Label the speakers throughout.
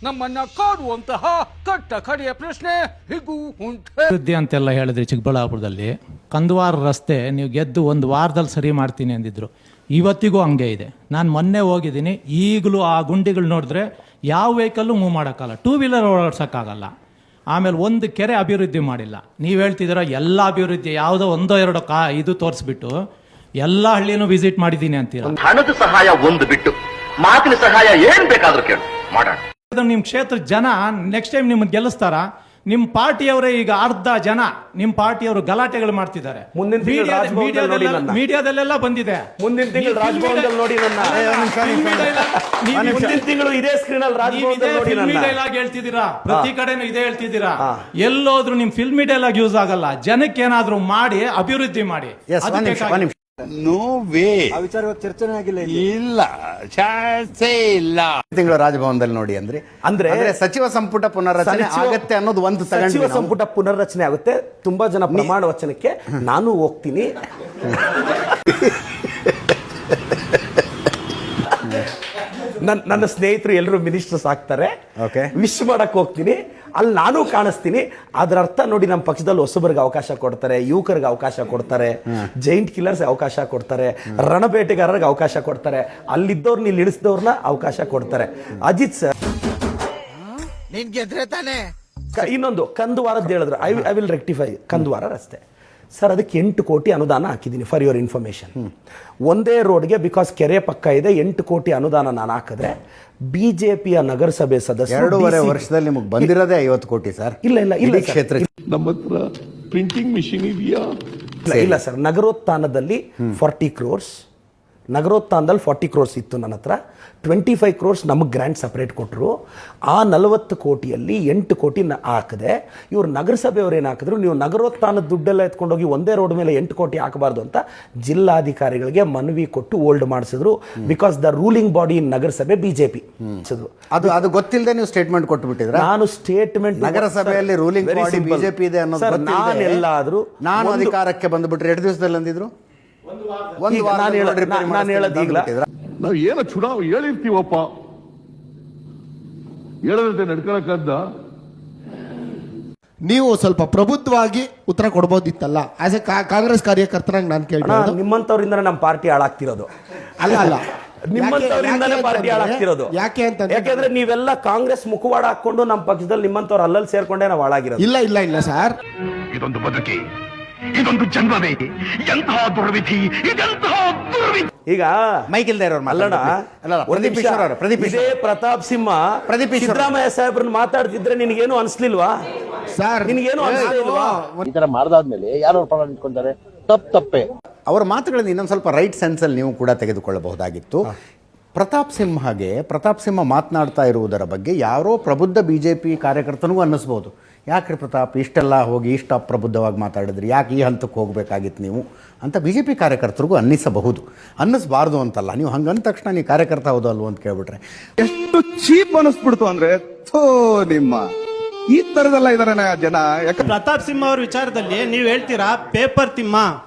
Speaker 1: ನಮ್ಮನ್ನ ಕಾಡುವಂತಹ ಕಟ್ಟ ಕಡೆಯ ಪ್ರಶ್ನೆ ಹೀಗೂ ಉಂಟು.
Speaker 2: ಅಭಿವೃದ್ಧಿ ಅಂತೆಲ್ಲ ಹೇಳಿದ್ರಿ ಚಿಕ್ಕಬಳ್ಳಾಪುರದಲ್ಲಿ ಕಂದವಾರ ರಸ್ತೆ ನೀವು ಗೆದ್ದು ಒಂದು ವಾರದಲ್ಲಿ ಸರಿ ಮಾಡ್ತೀನಿ ಅಂದಿದ್ರು. ಇವತ್ತಿಗೂ ಹಂಗೆ ಇದೆ. ನಾನು ಮೊನ್ನೆ ಹೋಗಿದ್ದೀನಿ, ಈಗಲೂ ಆ ಗುಂಡಿಗಳು ನೋಡಿದ್ರೆ ಯಾವ ವೆಹಿಕಲ್ಲು ಮೂವ್ ಮಾಡೋಕ್ಕಲ್ಲ, ಟೂ ವೀಲರ್ ಓಡಾಡ್ಸೋಕ್ಕಾಗಲ್ಲ. ಆಮೇಲೆ ಒಂದು ಕೆರೆ ಅಭಿವೃದ್ಧಿ ಮಾಡಿಲ್ಲ. ನೀವು ಹೇಳ್ತಿದ್ದೀರ ಎಲ್ಲ ಅಭಿವೃದ್ಧಿ, ಯಾವುದೋ ಒಂದೋ ಎರಡೋ ಇದು ತೋರಿಸ್ಬಿಟ್ಟು ಎಲ್ಲ ಹಳ್ಳಿನೂ ವಿಸಿಟ್ ಮಾಡಿದ್ದೀನಿ ಅಂತೀರ.
Speaker 3: ಹಣದ ಸಹಾಯ ಒಂದು ಬಿಟ್ಟು ಮಾತಿನ ಸಹಾಯ ಏನ್ ಬೇಕಾದ್ರೂ ಕೇಳು ಮಾಡೋಣ.
Speaker 2: ನಿಮ್ಮ ಕ್ಷೇತ್ರದ ಜನ ನೆಕ್ಸ್ಟ್ ಟೈಮ್ ನಿಮ್ಮನ್ನು ಗೆಲ್ಲಿಸ್ತಾರ? ನಿಮ್ಮ ಪಾರ್ಟಿಯವರೇ ಈಗ ಅರ್ಧ ಜನ ನಿಮ್ಮ ಪಾರ್ಟಿಯವರು ಗಲಾಟೆಗಳು ಮಾಡ್ತಿದ್ದಾರೆ. ಮೀಡಿಯಾದಲ್ಲೆಲ್ಲ ಬಂದಿದೆ.
Speaker 4: ಮುಂದಿನ ತಿಂಗಳು ರಾಜಭವನದಲ್ಲಿ ನೋಡಿ ನನ್ನ. ಮುಂದಿನ ತಿಂಗಳು ಇದೇ ಸ್ಕ್ರೀನ್ ಅಲ್ಲಿ ರಾಜಭವನದಲ್ಲಿ ನೋಡಿ ನನ್ನ.
Speaker 2: ಡೈಲಾಗ್ ಹೇಳ್ತಿದ್ದೀರಾ, ಪ್ರತಿ ಕಡೆನೂ ಇದೇ ಹೇಳ್ತಿದ್ದೀರಾ. ಎಲ್ಲೋದ್ರು ನಿಮ್ ಫಿಲ್ಮಿ ಡೈಲಾಗ್ ಯೂಸ್ ಆಗಲ್ಲ. ಜನಕ್ಕೆ ಏನಾದ್ರೂ ಮಾಡಿ ಅಭಿವೃದ್ಧಿ ಮಾಡಿ.
Speaker 5: No way.
Speaker 4: ಆ ವಿಚಾರ ಚರ್ಚೆನೇ ಆಗಿಲ್ಲ.
Speaker 5: ಇಲ್ಲ, ಚಾನ್ಸೇ ಇಲ್ಲ.
Speaker 6: ತಿಂಗಳು ರಾಜಭವನದಲ್ಲಿ ನೋಡಿ ಅಂದ್ರೆ ಸಚಿವ ಸಂಪುಟ ಪುನರ್ರಚನೆ ಆಗತ್ತೆ ಅನ್ನೋದು ಒಂದು.
Speaker 4: ಸಚಿವ ಸಂಪುಟ ಪುನರ್ರಚನೆ ಆಗುತ್ತೆ. ತುಂಬಾ ಜನ ಪ್ರಮಾಣ ವಚನಕ್ಕೆ ನಾನು ಹೋಗ್ತೀನಿ. ನನ್ನ ಸ್ನೇಹಿತರು ಎಲ್ಲರೂ ಮಿನಿಸ್ಟರ್ಸ್ ಆಗ್ತಾರೆ. ವಿಶ್ ಮಾಡಕ್ ಹೋಗ್ತೀನಿ, ಅಲ್ಲಿ ನಾನು ಕಾಣಿಸ್ತೀನಿ. ಅದರ ಅರ್ಥ ನೋಡಿ, ನಮ್ಮ ಪಕ್ಷದಲ್ಲಿ ಹೊಸಬರಿಗೆ ಅವಕಾಶ ಕೊಡ್ತಾರೆ, ಯುವಕರಿಗೆ ಅವಕಾಶ ಕೊಡ್ತಾರೆ, ಜೈಂಟ್ ಕಿಲ್ಲರ್ಸ್ ಅವಕಾಶ ಕೊಡ್ತಾರೆ, ರಣಬೇಟೆಗಾರರಿಗೆ ಅವಕಾಶ ಕೊಡ್ತಾರೆ, ಅಲ್ಲಿದ್ದವ್ರನ್ನ ಇಲ್ಲಿ ಇಳಿಸಿದವ್ರನ್ನ ಅವಕಾಶ ಕೊಡ್ತಾರೆ. ಅಜಿತ್ ಸರ್ ಇನ್ನೊಂದು ಕಂದವಾರದ್ದು ಹೇಳಿದ್ರು. I will rectify. ಕಂದವಾರ ರಸ್ತೆ ಸರ್, ಅದಕ್ಕೆ 8 ಕೋಟಿ ಅನುದಾನ ಹಾಕಿದ್ದೀನಿ ಫಾರ್ ಯುವರ್ ಇನ್ಫಾರ್ಮೇಶನ್. ಒಂದೇ ರೋಡ್ಗೆ, ಬಿಕಾಸ್ ಕೆರೆ ಪಕ್ಕ ಇದೆ, 8 ಕೋಟಿ ಅನುದಾನ ನಾನು ಹಾಕಿದ್ರೆ ಬಿಜೆಪಿಯ ನಗರಸಭೆ ಸದಸ್ಯರು
Speaker 6: 2.5 ವರ್ಷದಲ್ಲಿ ನಿಮಗೆ ಬಂದಿರೋದೇ 50 ಕೋಟಿ ಸರ್.
Speaker 4: ಇಲ್ಲ
Speaker 6: ಕ್ಷೇತ್ರ
Speaker 5: ನಮ್ಮ ಹತ್ರ ಪ್ರಿಂಟಿಂಗ್ ಮಿಷಿನ್ ಇದೆಯಾ?
Speaker 4: ಇಲ್ಲ ಸರ್, ನಗರೋತ್ಥಾನದಲ್ಲಿ 40 crores, ನಗರೋತ್ಥಾನದಲ್ಲಿ 40 crores ಇತ್ತು ನನ್ನ ಹತ್ರ. 25 crores ನಮಗೆ ಗ್ರ್ಯಾಂಟ್ ಸಪರೇಟ್ ಕೊಟ್ಟರು. ಆ 40 ಕೋಟಿಯಲ್ಲಿ 8 ಕೋಟಿ ಹಾಕಿದೆ. ಇವರು ನಗರಸಭೆಯವ್ರು ಏನು ಹಾಕಿದ್ರು, ನೀವು ನಗರೋತ್ಥಾನದ ದುಡ್ಡೆಲ್ಲ ಎತ್ಕೊಂಡೋಗಿ ಒಂದೇ ರೋಡ್ ಮೇಲೆ 8 ಕೋಟಿ ಹಾಕಬಾರ್ದು ಅಂತ ಜಿಲ್ಲಾಧಿಕಾರಿಗಳಿಗೆ ಮನವಿ ಕೊಟ್ಟು ಓಲ್ಡ್ ಮಾಡಿಸಿದ್ರು. Because the ruling body in ನಗರಸಭೆ ಬಿಜೆಪಿ.
Speaker 6: ಅದು ಗೊತ್ತಿಲ್ಲದೆ ನೀವು ಸ್ಟೇಟ್ಮೆಂಟ್ ಕೊಟ್ಟು ಬಿಟ್ಟಿದ್ರ.
Speaker 4: ನಾನು ಸ್ಟೇಟ್ಮೆಂಟ್,
Speaker 6: ನಗರಸಭೆಯಲ್ಲಿ ರೂಲಿಂಗ್ ಬಾಡಿ ಬಿಜೆಪಿ ಇದೆ ಅನ್ನೋದು
Speaker 4: ನಾನೆಲ್ಲಾದ್ರೂ
Speaker 6: ನಾನು ಅಧಿಕಾರಕ್ಕೆ ಬಂದ್ಬಿಟ್ರೆ 2 ದಿವಸದಲ್ಲಿ ಅಂದಿದ್ರು.
Speaker 4: ನಾನು ಹೇಳೋದೀಗ
Speaker 5: ನಾವು ಏನೋ ಚುನಾವಣೆ ಹೇಳಿರ್ತೀವಪ್ಪ, ಹೇಳದಂತೆ ನಡ್ಕೊಳಕ್ಕಂತ.
Speaker 7: ನೀವು ಸ್ವಲ್ಪ ಪ್ರಬುದ್ಧವಾಗಿ ಉತ್ತರ ಕೊಡ್ಬೋದಿತ್ತಲ್ಲ. ಆಸ್ ಎ ಕಾಂಗ್ರೆಸ್ ಕಾರ್ಯಕರ್ತರಾಗಿ ನಾನು ಕೇಳ್ತೀನಿ.
Speaker 4: ನಿಮ್ಮಂತವರಿಂದ ನಮ್ಮ ಪಾರ್ಟಿ ಹಾಳಾಗ್ತಿರೋದು.
Speaker 7: ಅಲ್ಲ
Speaker 4: ನಿಮ್ಮಂತವರಿಂದಾನೇ ಪಾರ್ಟಿ ಹಾಳಾಗ್ತಿರೋದು. ಯಾಕೆಂದ್ರೆ ನೀವೆಲ್ಲ ಕಾಂಗ್ರೆಸ್ ಮುಖವಾಡ ಹಾಕೊಂಡು ನಮ್ಮ ಪಕ್ಷದಲ್ಲಿ ನಿಮ್ಮಂತವ್ರು ಅಲ್ಲಲ್ಲಿ ಸೇರ್ಕೊಂಡೇ ನಾವು ಹಾಳಾಗಿರೋದು.
Speaker 7: ಇಲ್ಲ ಸರ್,
Speaker 3: ಇದೊಂದು ಬದುಕಿ, ಇದೊಂದು ಜನ್ಮವೇ, ಎಂತಹ ದುರ್ವಿಧಿ, ಇದೆಂತಹ ದುರ್ವಿಧಿ.
Speaker 4: ಈಗ
Speaker 6: ಮೈಕ್ ಇಲ್ದೇ ಇರೋರು
Speaker 4: ಅಲ್ಲಣ್ಣ, ಇದೇ ಪ್ರತಾಪ್ ಸಿಂಹ ಸಿದ್ದರಾಮಯ್ಯ ಸಾಹೇಬ್ರನ್ನ ಮಾತಾಡ್ತಿದ್ರೆ ನಿನಗೇನು ಅನ್ಸ್ಲಿಲ್ವಾ
Speaker 7: ಸರ್?
Speaker 4: ನಿನಗೇನು ಅನ್ಸ್ಲಿಲ್ವಾ?
Speaker 8: ಈ ತರ ಮಾಡಿದಾದ್ಮೇಲೆ ಯಾರು ಪ್ರಾಣ ಇಟ್ಕೊಂತಾರೆ? ತಪ್ಪೇ.
Speaker 6: ಅವರ ಮಾತುಗಳನ್ನು ಇನ್ನೊಂದು ಸ್ವಲ್ಪ ರೈಟ್ ಸೆನ್ಸಲ್ಲಿ ನೀವು ಕೂಡ ತೆಗೆದುಕೊಳ್ಳಬಹುದಾಗಿತ್ತು. ಪ್ರತಾಪ್ ಸಿಂಹ ಮಾತನಾಡ್ತಾ ಇರುವುದರ ಬಗ್ಗೆ ಯಾರೋ ಪ್ರಬುದ್ಧ ಬಿಜೆಪಿ ಕಾರ್ಯಕರ್ತನಿಗೂ ಅನ್ನಿಸ್ಬೋದು, ಯಾಕ್ರಿ ಪ್ರತಾಪ್ ಇಷ್ಟೆಲ್ಲ ಹೋಗಿ ಇಷ್ಟ ಪ್ರಬುದ್ಧವಾಗಿ ಮಾತಾಡಿದ್ರಿ, ಯಾಕೆ ಈ ಹಂತಕ್ಕೆ ಹೋಗಬೇಕಾಗಿತ್ತು ನೀವು ಅಂತ ಬಿಜೆಪಿ ಕಾರ್ಯಕರ್ತರಿಗೂ ಅನ್ನಿಸಬಾರ್ದು ಅಂತಲ್ಲ. ನೀವು ಹಂಗಂದ ತಕ್ಷಣ ನೀವು ಕಾರ್ಯಕರ್ತ ಹೌದು ಅಲ್ವ ಅಂತ ಕೇಳ್ಬಿಟ್ರೆ
Speaker 5: ಎಷ್ಟು ಚೀಪ್ ಅನಿಸ್ಬಿಡ್ತು ಅಂದ್ರೆ, ನಿಮ್ಮ ಈ ತರದೆಲ್ಲ ಇದಾರೆ ಜನ.
Speaker 2: ಪ್ರತಾಪ್ ಸಿಂಹ ಅವ್ರ ವಿಚಾರದಲ್ಲಿ ನೀವು ಹೇಳ್ತೀರಾ ಪೇಪರ್ ತಿಮ್ಮ,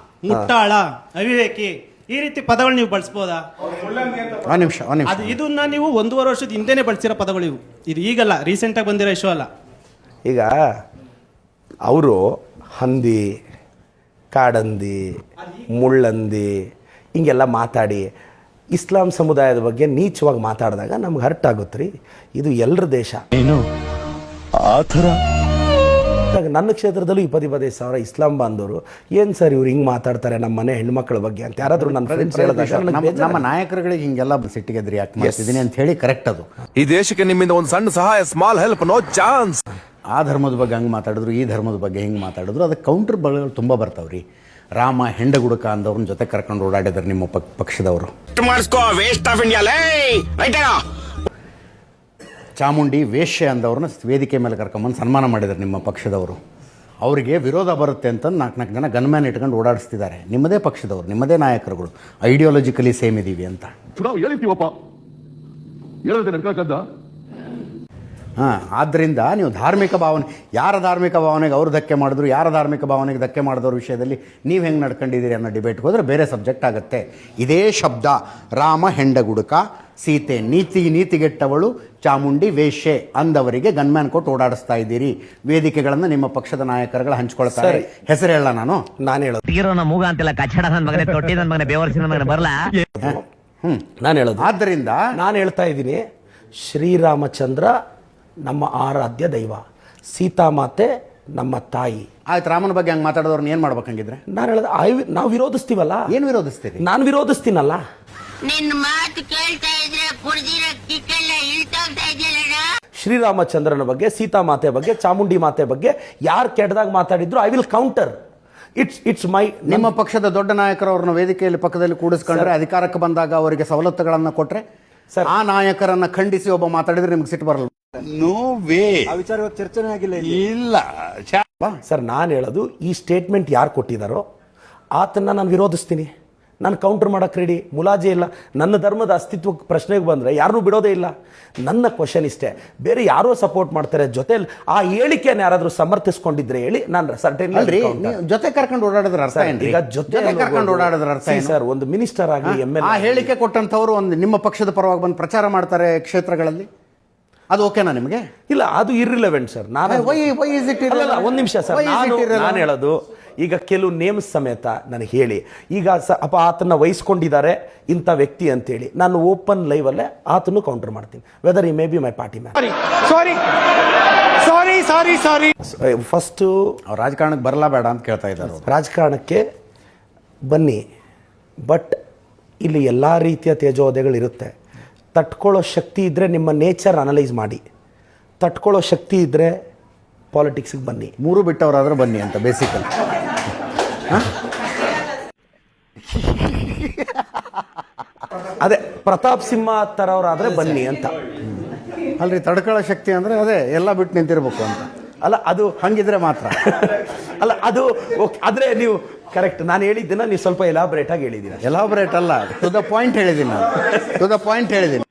Speaker 2: ಮುಟ್ಟಾಳ, ಅವಿವೇಕಿ, ಈ ರೀತಿ ಪದಗಳು ನೀವು ಬಳಸಬಹುದಾ? ಇದನ್ನ ನೀವು 1.5 ವರ್ಷದ ಹಿಂದೆನೆ ಬಳಸಿರೋ ಪದಗಳು ಇವು. ಇದು ಈಗಲ್ಲ, ರೀಸೆಂಟ್ ಆಗಿ ಬಂದಿರೋ ಇಶ್ಯೂ ಅಲ್ಲ.
Speaker 4: ಈಗ ಅವರು ಹಂದಿ, ಕಾಡಂದಿ, ಮುಳ್ಳಂದಿ ಹಿಂಗೆಲ್ಲ ಮಾತಾಡಿ ಇಸ್ಲಾಂ ಸಮುದಾಯದ ಬಗ್ಗೆ ನೀಚವಾಗಿ ಮಾತಾಡಿದಾಗ ನಮ್ಗೆ ಹರ್ಟ್ ಆಗುತ್ತೆ ರೀ. ಇದು ಎಲ್ಲರ ದೇಶ.
Speaker 5: ಏನು ಆ ಥರ
Speaker 4: ನನ್ನ ಕ್ಷೇತ್ರದಲ್ಲೂ 25,000 ಇಸ್ಲಾಂ ಬಾಂಧವರು ಏನ್ ಸರ್ ಇವ್ರು ಹಿಂಗೆ ಮಾತಾಡ್ತಾರೆ ನಮ್ಮ ಮನೆ ಹೆಣ್ಮಕ್ಳ ಬಗ್ಗೆ ಅಂತ ಯಾರಾದ್ರೂ ನನ್ನ ಫ್ರೆಂಡ್ಸ್ ಹೇಳಿದಾಗ
Speaker 6: ನಮ್ಮ ನಾಯಕರುಗಳಿಗೆ ಹಿಂಗೆಲ್ಲ ಸಿಟ್ಟಿಗೆದ್ರಿ ಯಾಕೆ ಮಾಡ್ತಿದ್ದೀನಿ ಅಂತ ಹೇಳಿ ಕರೆಕ್ಟ್. ಅದು
Speaker 9: ಈ ದೇಶಕ್ಕೆ ನಿಮ್ಮಿಂದ ಒಂದು ಸಣ್ಣ ಸಹಾಯ, ಸ್ಮಾಲ್ ಹೆಲ್ಪ್, ನೋ ಚಾನ್ಸ್.
Speaker 6: ಆ ಧರ್ಮದ ಬಗ್ಗೆ ಹಂಗೆ ಮಾತಾಡಿದ್ರು, ಈ ಧರ್ಮದ ಬಗ್ಗೆ ಹಿಂಗೆ ಮಾತಾಡಿದ್ರು, ಅದಕ್ಕೆ ಕೌಂಟರ್ ಬಗಳು ತುಂಬ ಬರ್ತಾವ್ರಿ. ರಾಮ ಹೆಂಡಗುಡಕ ಅಂದವ್ರನ್ನ ಜೊತೆ ಕರ್ಕೊಂಡು ಓಡಾಡಿದ್ರು ನಿಮ್ಮ ಪಕ್ಷದವರು. ಚಾಮುಂಡಿ ವೇಶ್ಯೆ ಅಂದವ್ರನ್ನ ವೇದಿಕೆ ಮೇಲೆ ಕರ್ಕೊಂಬಂದು ಸನ್ಮಾನ ಮಾಡಿದ್ರು ನಿಮ್ಮ ಪಕ್ಷದವರು. ಅವರಿಗೆ ವಿರೋಧ ಬರುತ್ತೆ ಅಂತ 4 ಜನ ಗನ್ಮ್ಯಾನ್ ಇಟ್ಕೊಂಡು ಓಡಾಡಿಸ್ತಿದ್ದಾರೆ. ನಿಮ್ಮದೇ ಪಕ್ಷದವರು, ನಿಮ್ಮದೇ ನಾಯಕರುಗಳು, ಐಡಿಯಾಲಜಿಕಲಿ ಸೇಮ್ ಇದೀವಿ ಅಂತ.
Speaker 5: ಚುನಾವಣೆ ಹೇಳಿರ್ತೀವಪ್ಪ, ಹೇಳದಂತೆ ನಡ್ಕೊಳಕ್ಕಂತ.
Speaker 6: ಆದ್ದರಿಂದ ನೀವು ಧಾರ್ಮಿಕ ಭಾವನೆ, ಯಾರ ಧಾರ್ಮಿಕ ಭಾವನೆಗೆ ಅವರು ಧಕ್ಕೆ ಮಾಡಿದ್ರು, ಯಾರ ಧಾರ್ಮಿಕ ಭಾವನೆಗೆ ಧಕ್ಕೆ ಮಾಡಿದವ್ರ ವಿಷಯದಲ್ಲಿ ನೀವು ಹೆಂಗೆ ನಡ್ಕೊಂಡಿದ್ದೀರಿ ಅನ್ನೋ ಡಿಬೇಟ್ಗೆ ಹೋದರೆ ಬೇರೆ ಸಬ್ಜೆಕ್ಟ್ ಆಗುತ್ತೆ. ಇದೇ ಶಬ್ದ ರಾಮ ಹೆಂಡಗುಡುಕ, ಸೀತೆ ನೀತಿಗೆಟ್ಟವಳು, ಚಾಮುಂಡಿ ವೇಶ್ಯೆ ಅಂದವರಿಗೆ ಗನ್ಮ್ಯಾನ್ ಕೊಟ್ಟು ಓಡಾಡಿಸ್ತಾ ಇದ್ದೀರಿ. ವೇದಿಕೆಗಳನ್ನು ನಿಮ್ಮ ಪಕ್ಷದ ನಾಯಕರುಗಳು ಹಂಚ್ಕೊಳ್ತಾರೆ. ಹೆಸರು ಹೇಳ ನಾನು
Speaker 4: ಹೇಳೋದು
Speaker 8: ತೀರೋನ ಮೂಗ ಅಂತೆಲ್ಲ ಕಚ್ಚಡ ನನ್ನ ಮಗನೇ, ತೊಟ್ಟಿ ನನ್ನ ಮಗನೇ, ಬೇವರ್ಸಿನ ಮಗನೇ ಬರಲಾ.
Speaker 4: ನಾನು ಹೇಳೋದು.
Speaker 6: ಆದ್ದರಿಂದ
Speaker 4: ನಾನು ಹೇಳ್ತಾ ಇದ್ದೀನಿ, ಶ್ರೀರಾಮಚಂದ್ರ ನಮ್ಮ ಆರಾಧ್ಯ ದೈವ, ಸೀತಾಮಾತೆ ನಮ್ಮ ತಾಯಿ.
Speaker 6: ಆಯ್ತು, ರಾಮನ ಬಗ್ಗೆ ಹಂಗೆ ಮಾತಾಡೋದವ್ರನ್ನ ಏನು ಮಾಡ್ಬೇಕಂಗಿದ್ರೆ?
Speaker 4: ನಾನು ಹೇಳೋದು ನಾವು ವಿರೋಧಿಸ್ತೀವಲ್ಲ.
Speaker 6: ಏನು ವಿರೋಧಿಸ್ತೀರಿ?
Speaker 4: ನಾನು ವಿರೋಧಿಸ್ತೀನಲ್ಲ.
Speaker 10: ನಿನ್ನ ಮಾತು ಕೇಳ್ತಾ ಇದ್ರೆ ಕುಡ್ದಿರೋ ಕಿಕ್ಕೆಲ್ಲ ಇಳ್ತೋಗ್ತಾ ಇದೆಯಲ್ಲ.
Speaker 4: ಶ್ರೀರಾಮಚಂದ್ರನ ಬಗ್ಗೆ, ಸೀತಾಮಾತೆ ಬಗ್ಗೆ, ಚಾಮುಂಡಿ ಮಾತೆ ಬಗ್ಗೆ ಯಾರು ಕೆಟ್ಟದಾಗ ಮಾತಾಡಿದ್ರು I will counter. It's my.
Speaker 6: ನಿಮ್ಮ ಪಕ್ಷದ ದೊಡ್ಡ ನಾಯಕರು ಅವ್ರನ್ನ ವೇದಿಕೆಯಲ್ಲಿ ಪಕ್ಕದಲ್ಲಿ ಕೂಡಿಸ್ಕೊಂಡ್ರೆ, ಅಧಿಕಾರಕ್ಕೆ ಬಂದಾಗ ಅವರಿಗೆ ಸವಲತ್ತುಗಳನ್ನು ಕೊಟ್ರೆ, ಆ ನಾಯಕರನ್ನ ಖಂಡಿಸಿ ಒಬ್ಬ ಮಾತಾಡಿದ್ರೆ ನಿಮ್ಗೆ ಸಿಟ್ಟು ಬರಲ್ಲ?
Speaker 5: No way. ಆ ವಿಚಾರ ಚರ್ಚೆನೇ ಆಗಿಲ್ಲ. ಇಲ್ಲ
Speaker 4: ಸರ್, ನಾನು ಹೇಳೋದು, ಈ ಸ್ಟೇಟ್ಮೆಂಟ್ ಯಾರು ಕೊಟ್ಟಿದ್ದಾರೋ ಆತನ್ನ ನಾನು ವಿರೋಧಿಸ್ತೀನಿ. ನಾನು ಕೌಂಟರ್ ಮಾಡೋಕ್ಕೆ ರೆಡಿ, ಮುಲಾಜೆ ಇಲ್ಲ. ನನ್ನ ಧರ್ಮದ ಅಸ್ತಿತ್ವ ಪ್ರಶ್ನೆಗೆ ಬಂದರೆ ಯಾರನ್ನೂ ಬಿಡೋದೇ ಇಲ್ಲ. ನನ್ನ ಕ್ವಶನ್ ಇಷ್ಟೇ, ಬೇರೆ ಯಾರೋ ಸಪೋರ್ಟ್ ಮಾಡ್ತಾರೆ, ಜೊತೆಲಿ ಆ ಹೇಳಿಕೆಯನ್ನು ಯಾರಾದರೂ ಸಮರ್ಥಿಸ್ಕೊಂಡಿದ್ರೆ ಹೇಳಿ, ನಾನು ಸರ್ಟೇನ್.
Speaker 6: ಜೊತೆ ಕರ್ಕೊಂಡು ಓಡಾಡಿದ್ರ ಅರ್ಥ ಏನು?
Speaker 4: ಈಗ ಜೊತೆ
Speaker 6: ಕರ್ಕೊಂಡು ಓಡಾಡಿದ್ರ ಅರ್ಥ ಏನು
Speaker 4: ಸರ್? ಒಂದು ಮಿನಿಸ್ಟರ್ ಆಗಲಿ, MLA,
Speaker 6: ಆ ಹೇಳಿಕೆ ಕೊಟ್ಟಂಥವ್ರು ಒಂದು ನಿಮ್ಮ ಪಕ್ಷದ ಪರವಾಗಿ ಬಂದು ಪ್ರಚಾರ ಮಾಡ್ತಾರೆ ಕ್ಷೇತ್ರಗಳಲ್ಲಿ, ಅದು ಓಕೆನಾ ನಿಮಗೆ?
Speaker 4: ಇಲ್ಲ, ಅದು ಇರ್ರಿಲೆವೆಂಟ್ ಸರ್. ನಾನು ಒಂದು ನಿಮಿಷ ಸರ್, ನಾನು ಹೇಳೋದು, ಈಗ ಕೆಲವು ನೇಮ್ಸ್ ಸಮೇತ ನನಗೆ ಹೇಳಿ, ಈಗ ಆತನ ವಹಿಸ್ಕೊಂಡಿದ್ದಾರೆ ಇಂಥ ವ್ಯಕ್ತಿ ಅಂತೇಳಿ, ನಾನು ಓಪನ್ ಲೈವ್ ಅಲ್ಲೇ ಆತನು ಕೌಂಟರ್ ಮಾಡ್ತೀನಿ, ವೆದರ್ ಈ may be my party man. First
Speaker 6: ರಾಜಕಾರಣಕ್ಕೆ ಬರಲಾ ಬೇಡ ಅಂತ ಕೇಳ್ತಾ ಇದ್ದಾರೆ.
Speaker 4: ರಾಜಕಾರಣಕ್ಕೆ ಬನ್ನಿ, ಬಟ್ ಇಲ್ಲಿ ಎಲ್ಲ ರೀತಿಯ ತೇಜೋವಧೆಗಳಿರುತ್ತೆ. ತಟ್ಕೊಳ್ಳೋ ಶಕ್ತಿ ಇದ್ದರೆ ನಿಮ್ಮ ನೇಚರ್ ಅನಲೈಸ್ ಮಾಡಿ, ತಟ್ಕೊಳ್ಳೋ ಶಕ್ತಿ ಇದ್ದರೆ ಪಾಲಿಟಿಕ್ಸಿಗೆ ಬನ್ನಿ.
Speaker 6: ಮೂರು ಬಿಟ್ಟವರಾದ್ರೆ ಬನ್ನಿ ಅಂತ ಬೇಸಿಕಲ್.
Speaker 4: ಅದೇ ಪ್ರತಾಪ್ ಸಿಂಹ ಥರವರಾದರೆ ಬನ್ನಿ ಅಂತ.
Speaker 6: ಅಲ್ರಿ, ತಡ್ಕೊಳ್ಳೋ ಶಕ್ತಿ ಅಂದರೆ ಅದೇ ಎಲ್ಲ ಬಿಟ್ಟು ನಿಂತಿರ್ಬೇಕು ಅಂತ
Speaker 4: ಅಲ್ಲ, ಅದು
Speaker 6: ಹಂಗಿದ್ರೆ ಮಾತ್ರ
Speaker 4: ಅಲ್ಲ, ಅದು ಓಕೆ. ಆದರೆ ನೀವು ಕರೆಕ್ಟ್, ನಾನು ಹೇಳಿದ್ದೀನ, ನೀವು ಸ್ವಲ್ಪ ಎಲಾಬ್ರೇಟ್ ಆಗಿ ಹೇಳಿದ್ದೀರ.
Speaker 6: ಎಲಾಬ್ರೇಟ್ ಅಲ್ಲ, ಟು ದ ಪಾಯಿಂಟ್ ಹೇಳಿದ್ದೀನಿ ನಾನು, ಟು ದ ಪಾಯಿಂಟ್ ಹೇಳಿದ್ದೀನಿ.